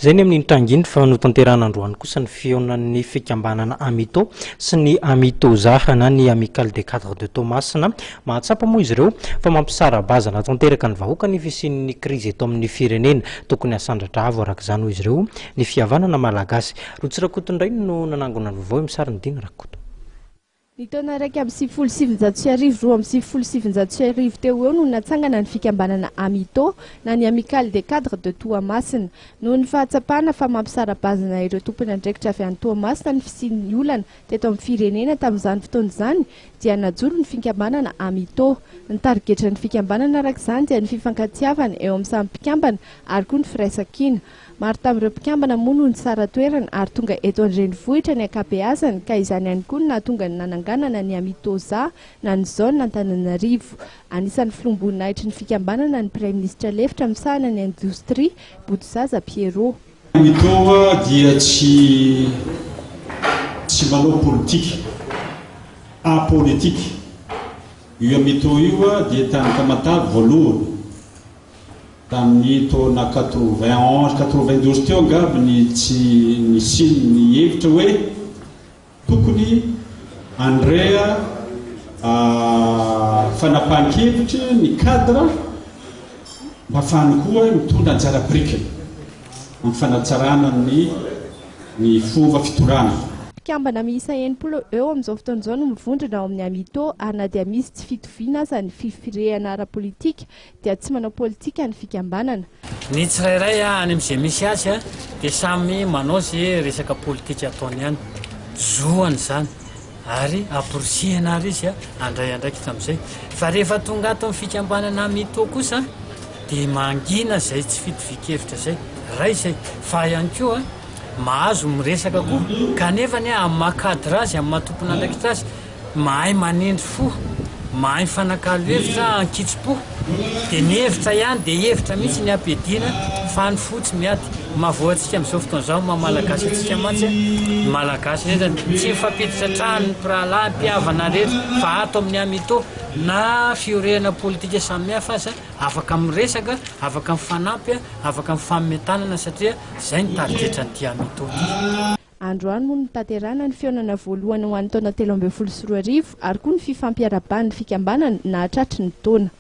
Zay ny amin'ny tanginy fa no tanterana androany kosa ny fionnan'ny fikambanana Amito sy ny Amito Zahana ny Amical des Cadres de Toamasina mahatsapa moa izy ireo fa mampisara bazana tanteraka ny vahoaka ny fisian'ny krizy eto amin'ny firenena tokony asandratra avo araka izany hoy izy ireo ny fihavanana malagasy. Rotsirakotondray no nanangona ny vaovao misariny dina rakoto. Ny taona raiky amin'ny 1700 roa amin'ny 1700 teo eo no natsangana ny fikambanana Amito na ny Amical des Cadres de Toamasina noho ny fahatsapana fa mampisara bazana ireo tompony andraikitra avy any Toamasina ny fisian'ny olana teto amin'ny firenena tamin'izany fotoana izany dia najoro ny fikambanana Amito. Ny tarigetra ny fikambanana araka izany dia ny fifankatiavana eo amin'ny samy mpikambana ary koa ny firaisan-kina. Maro tamin'ireo mpikambana moa no ny tsara toerana ary tonga eto an-drenivohitra ny ankabeazany ka izany ihany koa no nahatonga ny nananganana ny Amito Za na ny zone Antananarivo. Anisan'ny filombonahitry ny fikambanana ny Praiminisitra lefitra misahana ny indostria Botozaza Pierrot. Amito dia tsy manao politika, apolitika. Io Amito io dia tany Tamatavy voalohany tamin'ny taona 91-92 teo angamba tsy nisy ny hevitra hoe tokony andrea fanapahan-kevitra ny cadre mba ahafahany koa mitondra anjara brika amin'ny fanatsarana ny fomba fitorana. Mpikambana miisa 10 eo amin'izao fotoan'izao no mivondrona ao amin'ny Amito ary na dia misy tsy fitoviana aza ny fifirehana ara-politika dia tsy manao politika ny fikambanana. Ny tsirairay any amin'izay misy azy dia samy manao izay resaka politika ataony ihany zoany izany ary aporisihana ary izy andray andraikitra amin'izay fa rehefa tonga ato amin'ny fikambanana Amito kosa dia mangina izay tsy fitovi-kevitra izay ray izay fa ihany koa mahazo miresaka koa kanefa ny amin'ny mahakadra azy amin'ny mahatompona andraikitra azy mahay manendry fo mahay fanakalo hevitra ankitso-po dia ny hevitra ihany dia hevitra mihitsy ny ampediana fa ny fotsy miady mahavoantsika amin'izao fotoana izao malagasy atsika matsy malagasy rehetra tsy mifampiditra trano ny pirahalahy mpihavana rehetra fa ato amin'ny Amito na fiorehana politika samihafa aza afaka miresaka afaka mifanampy afaka mifametanana satria izay ny tarigetra ny Amito. Androany moa no tanterana ny fionana voalohany ho an'ny taona 2024 ary koa ny fifampiarabany ny fikambanana na hatratry ny taona.